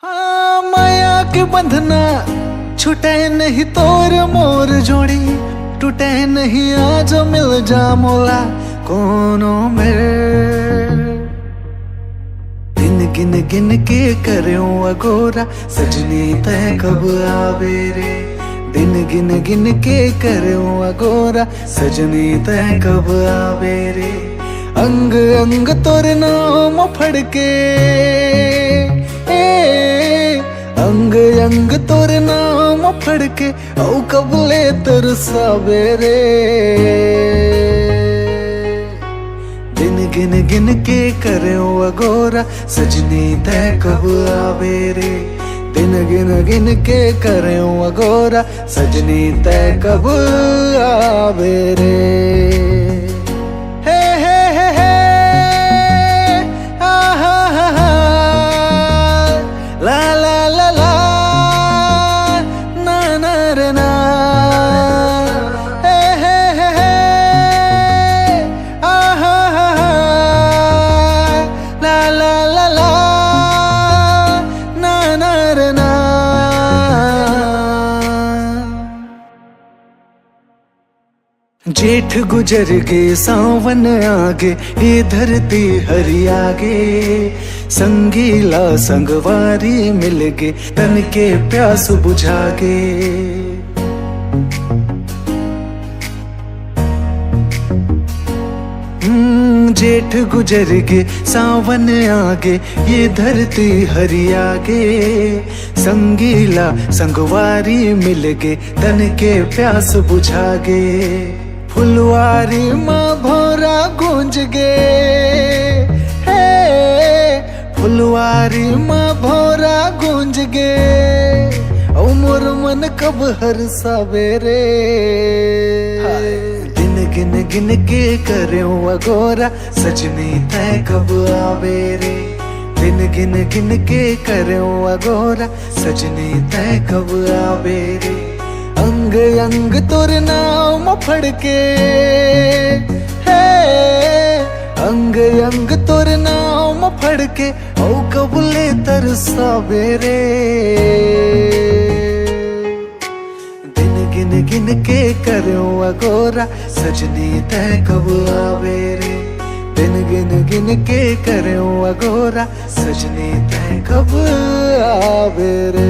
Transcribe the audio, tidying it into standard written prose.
हाँ माया के बंधना छूटे नहीं तोर मोर जोड़ी, टूटे नहीं आज मिल जा मोला कोनो मेरे। दिन गिन गिन के करूं अगोरा सजनी तय कब आवे रे। दिन गिन गिन के करूं अगोरा सजनी तय कब आवे रे। अंग अंग तोर नाम फड़के अंग अंग तोर नाम फड़के औ कबले तरसावे रे। दिन गिन गिन के करूं अगोरा सजनी तय कब आवे रे। दिन गिन गिन के करूं अगोरा सजनी तय कब आवे रे। ला ला ला ला ना ना रे ना हे हे हे हे आ हा हा हा ला ला ला ला ना ना रे ना। जेठ गुजर गए सावन आगे ये धरती हरी आगे। संगीला संगवारी मिल गे तन के प्यास बुझा गे। जेठ गुजर गे सावन आगे ये धरती हरी आगे। संगीला संगवारी मिल गे तन के प्यास बुझा गे। फुलवारी माँ भोरा गूंज गे फुलवारी माँ भोरा गूंज गे ओ मोर मन कब हर सवेरे। दिन गिन गिन के करूं अगोरा सजनी तय कब आवे रे। दिन गिन गिन के करूं अगोरा सजनी तय कब आवे रे। अंग अंग तोर नाम फड़के अंग अंग तोर नाम फड़के औ कबूले तरसावे रे। दिन गिन गिन के करूं अगोरा सजनी तय कब आवे रे। दिन गिन गिन के करूं अगोरा सजनी तय कब आवे रे।